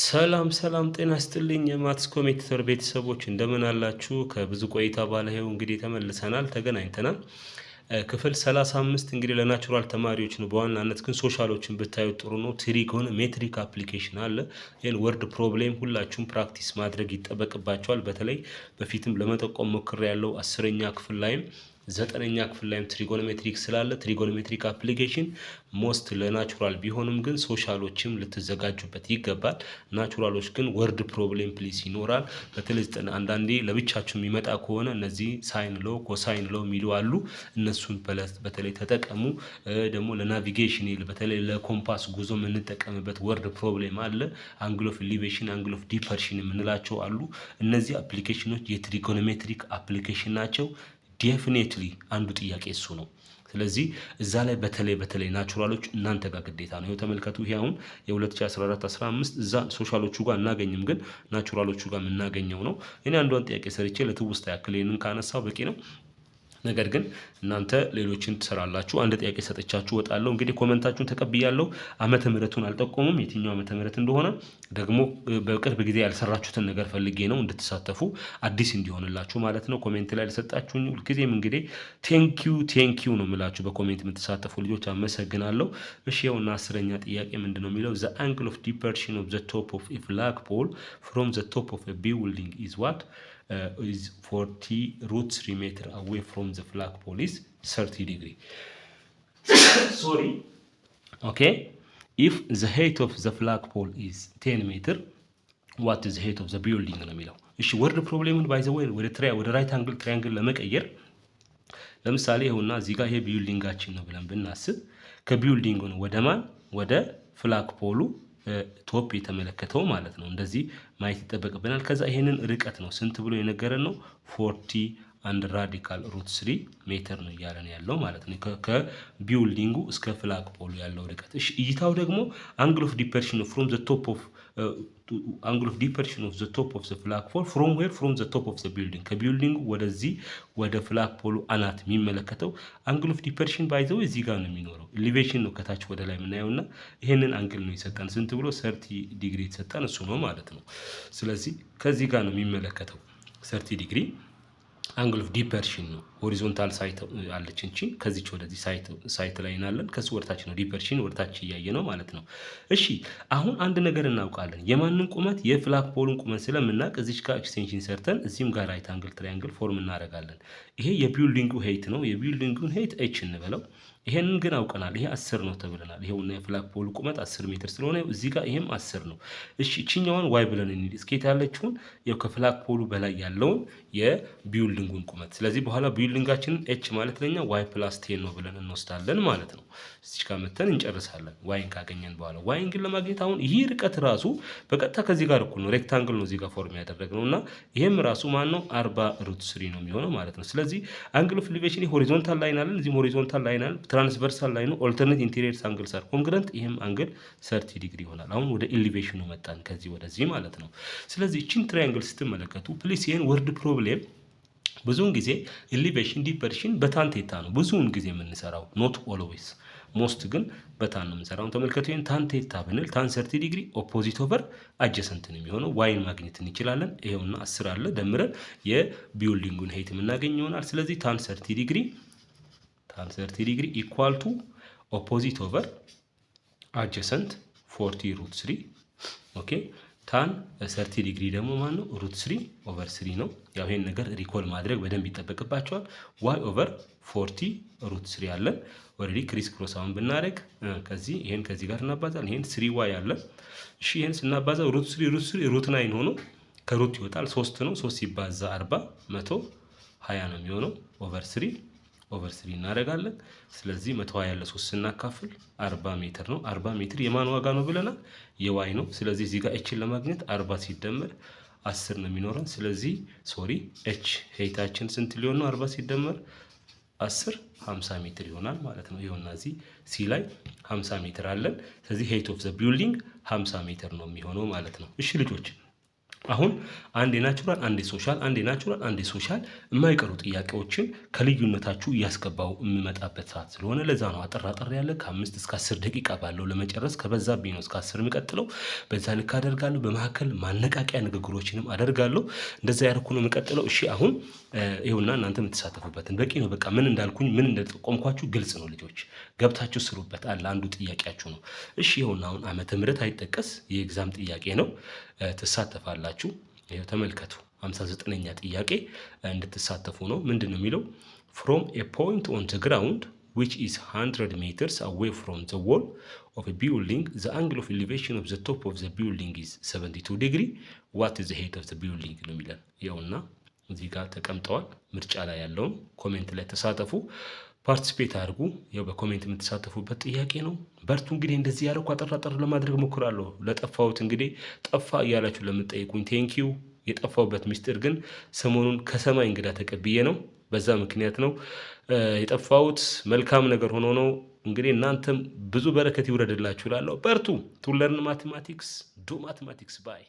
ሰላም ሰላም ጤና ይስጥልኝ የማትስ ኮሚ ቱተር ቤተሰቦች እንደምን አላችሁ? ከብዙ ቆይታ በኋላ ይኸው እንግዲህ ተገናኝተናል። ክፍል 35 እንግዲህ ለናቹራል ተማሪዎች ነው። በዋናነት ግን ሶሻሎችን ብታዩ ጥሩ ነው። ትሪጎኖሜትሪክ አፕሊኬሽን አለ። ይሄን ወርድ ፕሮብሌም ሁላችሁም ፕራክቲስ ማድረግ ይጠበቅባቸዋል። በተለይ በፊትም ለመጠቆም ሞክሬያለሁ። 10ኛ ክፍል ላይም 9ኛ ክፍል ላይም ትሪጎኖሜትሪክ ስላለ ትሪጎኖሜትሪክ አፕሊኬሽን ሞስት ለናቹራል ቢሆንም ግን ሶሻሎችም ልትዘጋጁበት ይገባል። ናቹራሎች ግን ወርድ ፕሮብሌም ፕሊስ ይኖራል። በተለይ አንዳንዴ ለብቻችሁ የሚመጣ ከሆነ እነዚህ ሳይን ሎ ኮሳይን ሎ የሚሉ አሉ። እነሱን በተለይ ተጠቀሙ። ደግሞ ለናቪጌሽን በተለይ ለኮምፓስ ጉዞ የምንጠቀምበት ወርድ ፕሮብሌም አለ። አንግል ኦፍ ኢሊቬሽን አንግል ኦፍ ዲፐርሽን የምንላቸው አሉ። እነዚህ አፕሊኬሽኖች የትሪጎኖሜትሪክ አፕሊኬሽን ናቸው። ዴፊኒትሊ አንዱ ጥያቄ እሱ ነው። ስለዚህ እዛ ላይ በተለይ ናቹራሎች እናንተ ጋር ግዴታ ነው። ይሄው ተመልከቱ። ይሄ አሁን የ2014 15 እዛ ሶሻሎቹ ጋር እናገኝም፣ ግን ናቹራሎቹ ጋር የምናገኘው ነው። እኔ አንዷን ጥያቄ ሰርቼ ለትውስታ ያክል ይሄንን ካነሳው በቂ ነው። ነገር ግን እናንተ ሌሎችን ትሰራላችሁ። አንድ ጥያቄ ሰጥቻችሁ ወጣለሁ። እንግዲህ ኮሜንታችሁን ተቀብያለሁ። ዓመተ ምህረቱን አልጠቆሙም፣ የትኛው ዓመተ ምህረት እንደሆነ ደግሞ በቅርብ ጊዜ ያልሰራችሁትን ነገር ፈልጌ ነው እንድትሳተፉ አዲስ እንዲሆንላችሁ ማለት ነው። ኮሜንት ላይ ለሰጣችሁኝ ሁልጊዜም እንግዲህ ቴንኪዩ ነው የምላችሁ። በኮሜንት የምትሳተፉ ልጆች አመሰግናለሁ። እሺ ይኸውና 10ኛ ጥያቄ ምንድነው የሚለው the angle of depression of the top of a flagpole from the top of a building is what? Is 40 root 3 meter away from the flagpole is 30 degree. Sorry. Okay. If the height of the flagpole is 10 meter, what is the height of the building ነው የሚለው። እሺ ወርድ ፕሮብሌሙን ባይ ዘ ወይ ወደ ራይት አንግል ትራያንግል ለመቀየር ለምሳሌ ይኸውና እዚህ ጋር ይሄ ቢልዲንጋችን ነው ብለን ብናስብ ከቢልዲንጉን ወደ ማን ወደ ፍላግፖሉ ቶፕ የተመለከተው ማለት ነው። እንደዚህ ማየት ይጠበቅብናል። ከዛ ይሄንን ርቀት ነው ስንት ብሎ የነገረን ነው 40 አንድ ራዲካል ሩት 3 ሜትር ነው እያለን ያለው ማለት ነው። ከቢልዲንጉ እስከ ፍላግፖሉ ያለው ርቀት። እሺ እይታው ደግሞ አንግል ኦፍ ዲፐርሽን ፍሮም ዘ ቶፕ ኦፍ angle of depression of the top of the flagpole from where from the top of the building ከቢልዲንጉ ወደዚህ ወደ ፍላግፖሉ አናት የሚመለከተው አንግል ኦፍ ዲፐርሽን ባይ ዘ ወይ እዚህ ጋር ነው የሚኖረው። ኤሊቬሽን ነው ከታች ወደ ላይ የምናየውና ይሄንን አንግል ነው የሰጠን ስንት ብሎ 30 ዲግሪ የተሰጠን እሱ ነው ማለት ነው። ስለዚህ ከዚህ ጋር ነው የሚመለከተው 30 ዲግሪ አንግል ኦፍ ዲፐርሽን ነው። ሆሪዞንታል ሳይት አለች እንጂ ከዚች ወደዚህ ሳይት ላይ እናለን። ከሱ ወርታች ነው ዲፐርሽን ወርታች እያየ ነው ማለት ነው። እሺ አሁን አንድ ነገር እናውቃለን። የማንን ቁመት የፍላግፖሉን ቁመት ስለምናውቅ እዚች ጋር ኤክስቴንሽን ሰርተን እዚህም ጋር ራይት አንግል ትራያንግል ፎርም እናደርጋለን። ይሄ የቢልዲንጉ ሄይት ነው። የቢልዲንጉን ሄይት ኤች እንበለው። ይሄንን ግን አውቀናል። ይሄ 10 ነው ተብለናል። ይሄውና የፍላግፖሉ ቁመት 10 ሜትር ስለሆነ እዚህ ጋር ይሄም 10 ነው። እሺ እቺኛዋን ዋይ ብለን እንሂድ። እስኪ ያለችውን ያው ከፍላግፖሉ በላይ ያለውን የቢልዲንጉን ቁመት። ስለዚህ በኋላ ቢልዲንጋችንን ኤች ማለት ለኛ ዋይ ፕላስ 10 ነው ብለን እንወስዳለን ማለት ነው። እዚህ ጋር መተን እንጨርሳለን ዋይን ካገኘን በኋላ። ዋይን ግን ለማግኘት አሁን ይሄ ርቀት ራሱ በቀጥታ ከዚህ ጋር እኩል ነው። ሬክታንግል ነው እዚህ ጋር ፎርም ያደረግነውና ይሄም ራሱ ማን ነው 40 ሩት 3 ነው የሚሆነው ማለት ነው። ስለዚህ አንግል ኦፍ ኢሊቬሽን ሆሪዞንታል ላይን አለን፣ እዚህም ሆሪዞንታል ላይን አለን፣ ትራንስቨርሳል ላይን ነው። ኦልተርኔት ኢንቴሪየርስ አንግልስ አር ኮንግረንት። ይሄም አንግል 30 ዲግሪ ይሆናል። አሁን ወደ ኢሊቬሽኑ መጣን ከዚህ ወደዚህ ማለት ነው። ስለዚህ እቺን ትራያንግል ስትመለከቱ ፕሊስ ይሄን ወርድ ፕሮብሌም ብዙውን ጊዜ ኢሊቬሽን ዲፐርሽን በታን ቴታ ነው ብዙውን ጊዜ የምንሰራው፣ ኖት ኦልዌይስ ሞስት ግን በታን ነው የምንሰራው። ተመልከቱ ይሄን ታን ቴታ ብንል ታን 30 ዲግሪ ኦፖዚት ኦቨር አጀሰንት ነው የሚሆነው። ዋይን ማግኘት እንችላለን። ይሄውና 10 አለ ደምረን የቢልዲንጉን ሄይት የምናገኝ ይሆናል። ስለዚህ ታን 30 ዲግሪ ኢኳል ቱ ኦፖዚት ኦቨር አጀሰንት 40 ሩት 3 ኦኬ። ታን 30 ዲግሪ ደግሞ ማን ነው ሩት 3 ኦቨር 3 ነው። ያው ይሄን ነገር ሪኮል ማድረግ በደንብ ይጠበቅባቸዋል። ዋይ ኦቨር 40 ሩት 3 አለን ኦሬዲ ክሪስ ክሮስ አሁን ብናደርግ ከዚህ ይሄን ከዚህ ጋር እናባዛለን። ይሄን 3 ዋይ አለ። እሺ ይሄን ስናባዛ ሩት 3 ሩት 9 ሆኖ ከሩት ይወጣል 3 ነው። 3 ሲባዛ 40 120 ነው የሚሆነው ኦቨር 3 እናደርጋለን። ስለዚህ 120 ለ3 ስናካፍል 40 ሜትር ነው። 40 ሜትር የማን ዋጋ ነው ብለናል? የዋይ ነው። ስለዚህ እዚህ ጋር ኤችን ለማግኘት 40 ሲደመር 10 ነው የሚኖረን። ስለዚህ ኤች ሄይታችን ስንት ሊሆን ነው? 40 ሲደመር 10 50 ሜትር ይሆናል ማለት ነው። ይኸውና እዚህ ሲ ላይ 50 ሜትር አለን። ስለዚህ ሄይት ኦፍ ዘ ቢልዲንግ 50 ሜትር ነው የሚሆነው ማለት ነው። እሺ ልጆች አሁን አንዴ ናቹራል አንዴ ሶሻል አንዴ ናቹራል አንዴ ሶሻል የማይቀሩ ጥያቄዎችን ከልዩነታችሁ እያስገባው የምመጣበት ሰዓት ስለሆነ ለዛ ነው አጠር ያለ ከ5 እስከ 10 ደቂቃ ባለው ለመጨረስ ከበዛብኝ ነው እስከ 10 የሚቀጥለው በዛ ልክ አደርጋለሁ። በመካከል ማነቃቂያ ንግግሮችንም አደርጋለሁ። እንደዛ ያደርኩ ነው የምቀጥለው። እሺ አሁን ይኸውና እናንተ የምትሳተፉበትን በቂ ነው። በቃ ምን እንዳልኩኝ ምን እንደጠቆምኳችሁ ግልጽ ነው። ልጆች ገብታችሁ ስሩበት አለ አንዱ ጥያቄያችሁ ነው። እሺ ይኸውና አሁን ዓመተ ምህረት አይጠቀስ የኤግዛም ጥያቄ ነው። ትሳተፋላችሁ። ይሄው ተመልከቱ 59ኛ ጥያቄ እንድትሳተፉ ነው። ምንድነው የሚለው from a point on the ground which is 100 meters away from the wall of a building the angle of elevation of the top of the building is 72 degree what is the height of the building ነው የሚለው። ይኸውና እዚህ ጋር ተቀምጠዋል። ምርጫ ላይ ያለውን ኮሜንት ላይ ተሳተፉ። ፓርቲሲፔት አድርጉ። ያው በኮሜንት የምትሳተፉበት ጥያቄ ነው። በርቱ። እንግዲህ እንደዚህ ያደረኩ አጠር ለማድረግ ሞክራለሁ። ለጠፋሁት እንግዲህ ጠፋ እያላችሁ ለምትጠይቁኝ ቴንኪው። የጠፋሁበት ሚስጥር ግን ሰሞኑን ከሰማይ እንግዳ ተቀብዬ ነው። በዛ ምክንያት ነው የጠፋሁት። መልካም ነገር ሆኖ ነው። እንግዲህ እናንተም ብዙ በረከት ይውረድላችሁ እላለሁ። በርቱ። ቱ ለርን ማቴማቲክስ ዱ ማቴማቲክስ ባይ